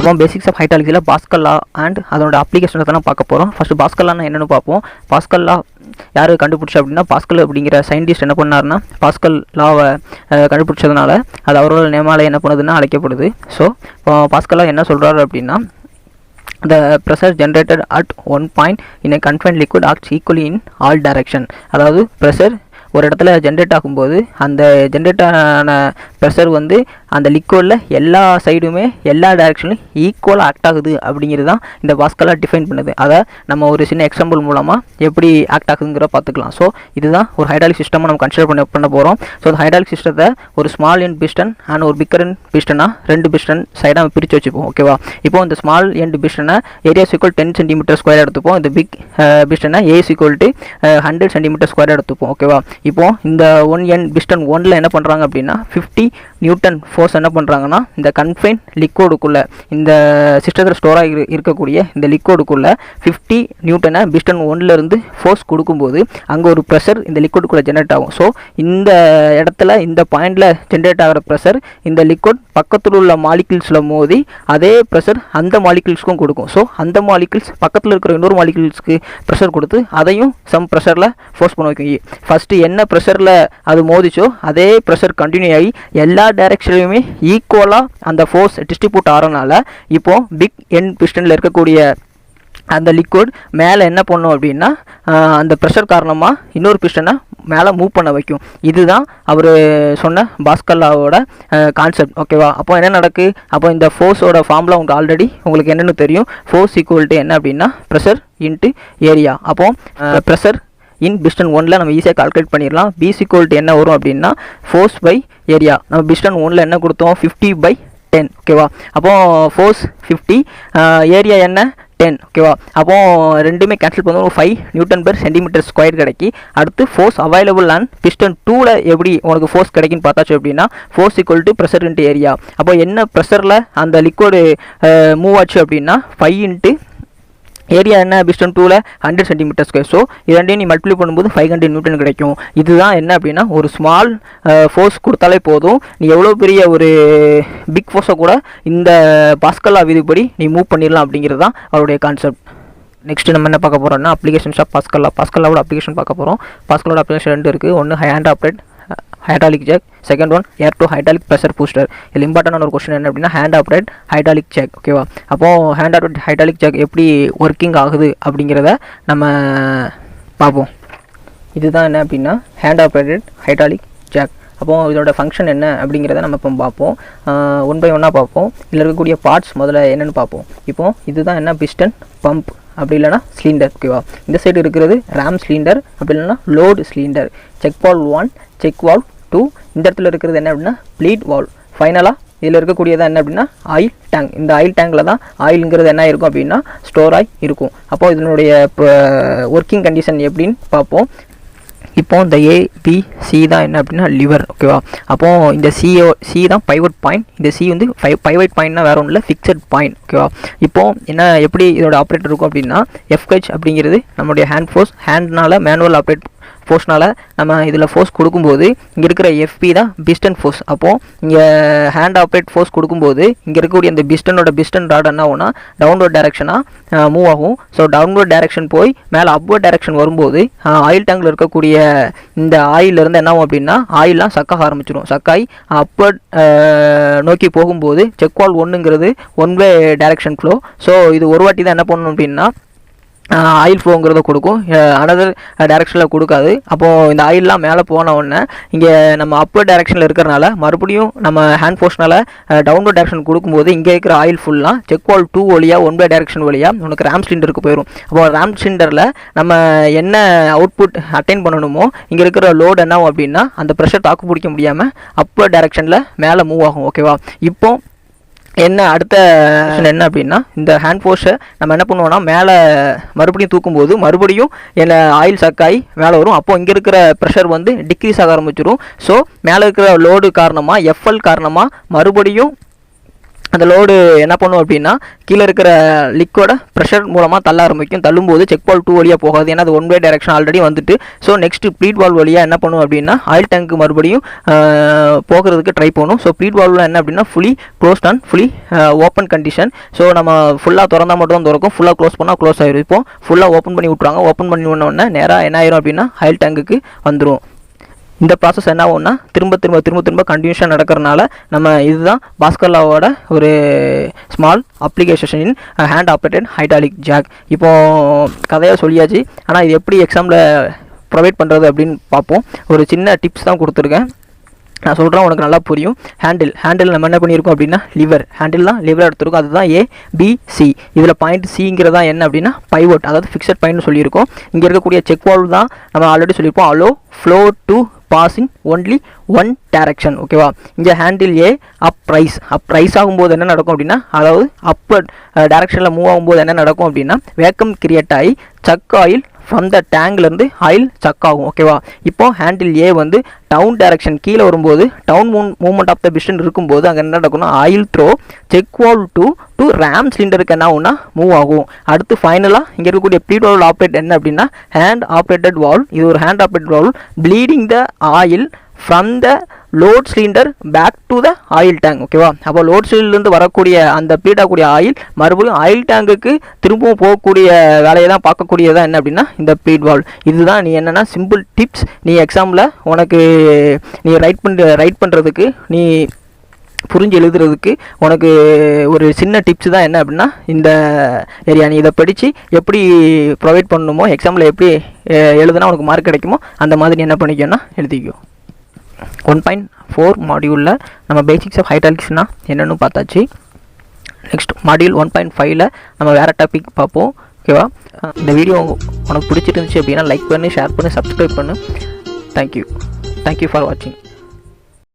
இப்போ basics of ஹைட்ராலிக்ஸில் Pascal law and அதோட அப்ளிகேஷனை தான் பார்க்க போகிறோம். ஃபஸ்ட்டு பாஸ்கல் லான்னா என்னென்னு பார்ப்போம். பாஸ்கல் லா யார் கண்டுபிடிச்சா அப்படின்னா, பாஸ்கல் அப்படிங்கிற சயின்டிஸ்ட் என்ன பண்ணார்னா, பாஸ்கல் லாவை கண்டுபிடிச்சதுனால அது அவரோட நேமால் என்ன பண்ணுதுன்னா அழைக்கப்படுது. ஸோ பாஸ்கல் லா என்ன சொல்கிறாரு அப்படின்னா, the pressure generated at one point in a confined liquid acts equally in all direction. அதாவது ப்ரெஷர் ஒரு இடத்துல ஜென்ரேட் ஆகும்போது அந்த ஜென்ரேட் ஆன ப்ரெஷர் வந்து அந்த லிக்விடில் எல்லா சைடுமே எல்லா டைரெக்ஷன்லையும் ஈக்குவலாக ஆக்ட் ஆகுது அப்படிங்கிறது தான் இந்த பாஸ்கலாக டிஃபைன் பண்ணுது. அதை நம்ம ஒரு சின்ன எக்ஸாம்பிள் மூலமாக எப்படி ஆக்ட் ஆகுதுங்கிற பார்த்துக்கலாம். ஸோ இதுதான் ஒரு ஹைட்ராலிக் சிஸ்டமாக நம்ம கன்சிடர் பண்ண போகிறோம். ஸோ அந்த ஹைட்ராலிக் சிஸ்டத்தை ஒரு ஸ்மால் எண்ட் பிஸ்டன் அண்ட் ஒரு பிக்கர் எண்ட் பிஸ்டனாக ரெண்டு பிஸ்டன் சைடாக நம்ம பிரித்து வச்சுப்போம். ஓகேவா? இப்போ இந்த ஸ்மால் எண்ட் பிஸ்டனை ஏரியா ஈக்குவல் 10 சென்டிமீட்டர் ஸ்கொயர் எடுத்துப்போம். இந்த பிக் பிஸ்டனை as equal to 100 centimetre square எடுத்துப்போம். ஓகேவா? இப்போ இந்த ஒன் எண்ட் பிஸ்டன் ஒன்ல என்ன பண்ணுறாங்க அப்படின்னா 50 நியூட்டன் ஃபோர்ஸ் என்ன பண்ணுறாங்கன்னா, இந்த கன்ஃபைன் லிக்விடுக்குள்ளே இந்த சிஸ்டத்தில் ஸ்டோராக இருக்கக்கூடிய இந்த லிக்விடுக்குள்ளே 50 நியூட்டனை பிஸ்டன் ஒன்லேருந்து ஃபோர்ஸ் கொடுக்கும்போது அங்கே ஒரு ப்ரெஷர் இந்த லிக்விடுக்குள்ளே ஜென்ரேட் ஆகும். ஸோ இந்த இடத்துல இந்த பாயிண்டில் ஜென்ரேட் ஆகிற ப்ரெஷர் இந்த லிக்விட் பக்கத்தில் உள்ள மாலிகுல்ஸில் மோதி அதே ப்ரெஷர் அந்த மாலிகுல்ஸ்க்கும் கொடுக்கும். ஸோ அந்த மாலிகுல்ஸ் பக்கத்தில் இருக்கிற இன்னொரு மாலிகுல்ஸ்க்கு ப்ரெஷர் கொடுத்து அதையும் சம் ப்ரெஷரில் ஃபோர்ஸ் பண்ண வைக்கும். ஃபஸ்ட்டு என்ன ப்ரெஷரில் அது மோதிச்சோ அதே ப்ரெஷர் கண்டினியூ ஆகி எல்லா டைரெக்ஷன்லையுமே ஈக்குவலாக அந்த ஃபோர்ஸ் டிஸ்ட்ரிபியூட் ஆகிறனால இப்போது பிக் எண்ட் பிஸ்டனில் இருக்கக்கூடிய அந்த லிக்விட் மேலே என்ன பண்ணும் அப்படின்னா, அந்த ப்ரெஷர் காரணமாக இன்னொரு பிஸ்டனை மேலே மூவ் பண்ண வைக்கும். இதுதான் அவர் சொன்ன பாஸ்கல் லாவோட கான்செப்ட். ஓகேவா? அப்போ என்ன நடக்கு, அப்போ இந்த ஃபோர்ஸோட ஃபார்முலா உங்களுக்கு ஆல்ரெடி உங்களுக்கு என்னென்னு தெரியும். ஃபோர்ஸ் ஈக்குவல் என்ன அப்படின்னா ப்ரெஷர் இன்ட்டு ஏரியா. அப்போ ப்ரெஷர் இன் பிஸ்டன் ஒன்ல நம்ம ஈஸியாக கால்குலேட் பண்ணிடலாம். பிஸ் ஈக்குவல் என்ன வரும் அப்படின்னா ஃபோர்ஸ் பை ஏரியா. நம்ம பிஸ்டன் ஒன்ல என்ன கொடுத்தோம், 50/10. ஓகேவா? அப்போ ஃபோர்ஸ் 50, ஏரியா என்ன 10. ஓகேவா? அப்போ ரெண்டுமே கேன்சல் பண்ணுவோம். 5 நியூட்டன் பெர் சென்டிமீட்டர் ஸ்கொயர் கிடைக்கி. அடுத்து ஃபோர்ஸ் அவைலபிள் அண்ட் பிஸ்டன் 2ல எப்படி உனக்கு ஃபோர்ஸ் கிடைக்குன்னு பார்த்தாச்சு அப்படின்னா force equal to pressure into area. அப்போ என்ன ப்ரெஷரில் அந்த லிக்விடு மூவ் ஆச்சு அப்படின்னா 5 இன்ட்டு ஏரியா என்ன பிஸ்டன் 2ல 100 சென்டிமீட்டர் ஸ்கொயர். ஸோ இரண்டையும் நீ மல்டிப்ளை பண்ணும்போது 500 நியூட்டன் கிடைக்கும். இதுதான் என்ன அப்படின்னா ஒரு ஸ்மால் ஃபோர்ஸ் கொடுத்தாலே போதும், நீ எவ்வளோ பெரிய ஒரு பிக் ஃபோர்ஸை கூட இந்த பாஸ்கல் லா விதிப்படி நீ மூவ் பண்ணிடலாம் அப்படிங்கிறது தான் அவருடைய கான்செப்ட். நெக்ஸ்ட் நம்ம என்ன பார்க்க போகிறோம்னா applications of Pascal law. Pascal லாவோட அப்ளிகேஷன் பார்க்க போகிறோம். பாஸ்கல் லாவோட அப்ளிகேஷன் 2 இருக்குது. ஒன்று hand operate hydraulic jack, second one air to hydraulic pressure booster. இதில் இம்பார்ட்டண்டான ஒரு கொஸ்டின் என்ன அப்படின்னா ஹேண்ட் ஆப்ரேட் ஹைட்ராலிக் ஜாக். ஓகேவா? அப்போது ஹேண்ட் ஆப்ரேட் ஹைட்ராலிக் ஜாக் எப்படி ஒர்க்கிங் ஆகுது அப்படிங்கிறத நம்ம பார்ப்போம். இதுதான் என்ன அப்படின்னா ஹேண்ட் ஆப்ரேட்டட் ஹைட்ராலிக் ஜாக். அப்போது இதோட ஃபங்க்ஷன் என்ன அப்படிங்கிறத நம்ம இப்போ பார்ப்போம். 1 by 1 பார்ப்போம். இதில் இருக்கக்கூடிய பார்ட்ஸ் முதல்ல என்னென்னு பார்ப்போம். இப்போது இதுதான் என்ன பிஸ்டன் பம்ப், அப்படி இல்லைனா சிலிண்டர். ஓகேவா? இந்த சைடு இருக்கிறது ரேம் சிலிண்டர், அப்படி இல்லைனா load cylinder. Check valve 1, check valve 2. இந்த இடத்துல இருக்கிறது என்ன அப்படின்னா ப்ளீட் வால்வ். ஃபைனலாக இதில் இருக்கக்கூடியதான் என்ன அப்படின்னா ஆயில் டேங்க். இந்த ஆயில் டேங்கில் தான் ஆயிலுங்கிறது என்ன இருக்கும் அப்படின்னா ஸ்டோர் ஆகி இருக்கும். அப்போது இதனுடைய ஒர்க்கிங் கண்டிஷன் எப்படின்னு பார்ப்போம். இப்போ இந்த ஏபிசி தான் என்ன அப்படின்னா லிவர். ஓகேவா? அப்போது இந்த சி தான் பைவட் பாயிண்ட். இந்த சி வந்து பைவட் பாயிண்ட்னா வேறு ஒன்றும் இல்லை, ஃபிக்ஸட் பாயிண்ட். ஓகேவா? இப்போது என்ன எப்படி இதோட ஆப்ரேட்டர் இருக்கும் அப்படின்னா எஃப்ஹெச் அப்படிங்கிறது நம்மளுடைய ஹேண்ட் ஃபோர்ஸ். ஹேண்ட்னால மேனுவல் ஆப்ரேட் ஃபோர்ஸ்னால் நம்ம இதில் ஃபோர்ஸ் கொடுக்கும்போது இங்கே இருக்கிற எஃப்பி தான் பிஸ்டன் ஃபோர்ஸ். அப்போது இங்கே ஹேண்ட் ஆப்ரேட் ஃபோர்ஸ் கொடுக்கும்போது இங்கே இருக்கக்கூடிய அந்த பிஸ்டன் ராட் என்ன ஆகும்னா டவுன்வர்ட் டைரெக்ஷனாக மூவ் ஆகும். ஸோ டவுன்வர்ட் டைரெக்ஷன் போய் மேலே அப்வர்ட் டைரெக்ஷன் வரும்போது ஆயில் டேங்கில் இருக்கக்கூடிய இந்த ஆயிலிருந்து என்ன ஆகும் அப்படின்னா ஆயிலெலாம் சக்காக ஆரம்பிச்சிடும். சக்காய் அப்வர்ட் நோக்கி போகும்போது செக் வால்வ் 1ங்கிறது 1 way டைரெக்ஷன் ஃப்ளோ. ஸோ இது ஒரு வாட்டி தான் என்ன பண்ணணும் அப்படின்னா ஆயில் ஃப்ளோங்கிறத கொடுக்கும், அனதர் டைரெக்ஷனில் கொடுக்காது. அப்போது இந்த ஆயிலெலாம் மேலே போன உடனே இங்கே நம்ம அப்பர் டைரெக்ஷனில் இருக்கிறனால மறுபடியும் நம்ம ஹேண்ட் ஃபோர்ஸ்னால் டவுன்வர்ட் டைரெக்ஷன் கொடுக்கும்போது இங்கே இருக்கிற ஆயில் ஃபுல்லாக செக் வால்வ் 2 வழியாக 1 way டைரெக்ஷன் வழியாக உனக்கு ரேம் சிலிண்டருக்கு போயிடும். அப்போ ரேம் சிலிண்டரில் நம்ம என்ன அவுட்புட் அட்டைன் பண்ணணுமோ இங்கே இருக்கிற லோடு என்ன அப்படின்னா அந்த ப்ரெஷர் தாக்கு பிடிக்க முடியாமல் அப்பர் டைரெக்ஷனில் மேலே மூவ் ஆகும். ஓகேவா? இப்போ என்ன அடுத்த என்ன அப்படின்னா இந்த ஹேண்ட் ஃபோர்ஸை நம்ம என்ன பண்ணுவோம்னா மேலே மறுபடியும் தூக்கும்போது மறுபடியும் என்ன ஆயில் சக்காய் மேலே வரும். அப்போது இங்கே இருக்கிற ப்ரெஷர் வந்து டிக்ரீஸ் ஆக ஆரம்பிச்சிடும். ஸோ மேலே இருக்கிற லோடு காரணமாக எஃப்எல் காரணமாக மறுபடியும் அந்த லோடு என்ன பண்ணும் அப்படின்னா கீழே இருக்கிற லிக்விட ப்ரெஷர் மூலமாக தள்ள ஆரம்பிக்கும். தள்ளும்போது செக் வால்வ் 2 வழியாக போகாது, ஏன்னா அது ஒன் வே டைரக்ஷன் ஆல்ரெடி வந்துட்டு. ஸோ நெக்ஸ்ட் ப்ளீட் வால்வ் வழியாக என்ன பண்ணும் அப்படின்னா ஆயில் டேங்க் மறுபடியும் போகிறதுக்கு ட்ரை பண்ணும். ஸோ ப்ளீட் வால்வில் என்ன அப்படின்னா fully closed and fully open condition. So நம்ம ஃபுல்லாக திறந்தால் மட்டும் தான் திறக்கும், ஃபுல்லாக க்ளோஸ் பண்ணால் க்ளோஸ் ஆகிடும். இப்போ ஃபுல்லாக ஓப்பன் பண்ணி விட்ருவாங்க. ஓப்பன் பண்ணி உடனே நேராக என்ன ஆயிரும் அப்படின்னா ஆயில் டேங்குக்கு வந்துடும். இந்த ப்ராசஸ் என்ன ஆகும்னா திரும்ப கண்டினியூஷன் நடக்கிறனால நம்ம இதுதான் பாஸ்கர்லாவோட ஒரு small application in hand operated hydraulic jack. இப்போது கதையாக சொல்லியாச்சு, ஆனால் இது எப்படி எக்ஸாமில் ப்ரொவைட் பண்ணுறது அப்படின்னு பார்ப்போம். ஒரு சின்ன டிப்ஸ் தான் கொடுத்துருக்கேன், நான் சொல்கிறேன், உனக்கு நல்லா புரியும். ஹேண்டில் நம்ம என்ன பண்ணியிருக்கோம் அப்படின்னா ஹேண்டில் தான் லிவர் எடுத்துருக்கோம். அதுதான் ABC. இதில் பாயிண்ட் சிங்கிறதா என்ன அப்படின்னா பைவோட், அதாவது ஃபிக்ஸட் பாயிண்ட்னு சொல்லியிருக்கோம். இங்கே இருக்கக்கூடிய செக் வால்வ் தான் நம்ம ஆல்ரெடி சொல்லியிருப்போம், allow flow to pass in only one direction. ஓகேவா? இங்கே ஹேண்டில் அப் ரைஸ் ஆகும்போது என்ன நடக்கும் அப்படின்னா, அதாவது அப் டைரக்ஷனில் மூவ் ஆகும்போது என்ன நடக்கும் அப்படின்னா வேக்கம் கிரியேட் ஆகி சக் ஆயில் ஃப்ரம் த டேங்க்லேருந்து ஆயில் சக் ஆகும். ஓகேவா? இப்போ ஹேண்டில் வந்து டவுன் டைரக்ஷன் கீழே வரும்போது down movement of the piston இருக்கும்போது அங்கே என்ன நடக்கும்னா oil through check valve to ram சிலிண்டருக்கு என்ன ஆகும்னா மூவ் ஆகும். அடுத்து ஃபைனலாக இங்கே இருக்கக்கூடிய ப்ளீட் வால்வ் ஆப்ரேட் என்ன அப்படின்னா ஹேண்ட் ஆப்ரேட்டட் வால்வ். இது ஒரு hand operated valve bleeding the oil from the load cylinder back to the oil tank. ஓகேவா? அப்போ லோட் சிலிண்டர்லேருந்து வரக்கூடிய அந்த ப்ளீட் ஆகக்கூடிய ஆயில் மறுபடியும் ஆயில் டேங்குக்கு திரும்பவும் போகக்கூடிய வேலையை தான் பார்க்கக்கூடியதான் என்ன அப்படின்னா இந்த ப்ளீட் வால்வ். இதுதான் நீ என்னென்னா சிம்பிள் டிப்ஸ், நீ எக்ஸாமில் உனக்கு நீ ரைட் பண்ணுறதுக்கு, நீ புரிஞ்சு எழுதுறதுக்கு உனக்கு ஒரு சின்ன டிப்ஸ் தான் என்ன அப்படின்னா இந்த ஏரியா. நீ இதை படித்து எப்படி ப்ரொவைட் பண்ணணுமோ, எக்ஸாமில் எப்படி எழுதுனா உனக்கு மார்க் கிடைக்குமோ அந்த மாதிரி என்ன பண்ணிக்கோன்னா எழுதிக்கோ. 1.4 மாடியூலில் நம்ம பேசிக்ஸ் ஆஃப் ஹைட்ராலிக்ஸ்னால் என்னென்னு பார்த்தாச்சு. நெக்ஸ்ட் மாடியூல் 1.5ல் நம்ம வேறு டாபிக் பார்ப்போம். ஓகேவா? இந்த வீடியோ உனக்கு பிடிச்சிருந்துச்சு அப்படின்னா லைக் பண்ணு, ஷேர் பண்ணு, சப்ஸ்கிரைப் பண்ணு. தேங்க்யூ ஃபார் வாட்சிங்.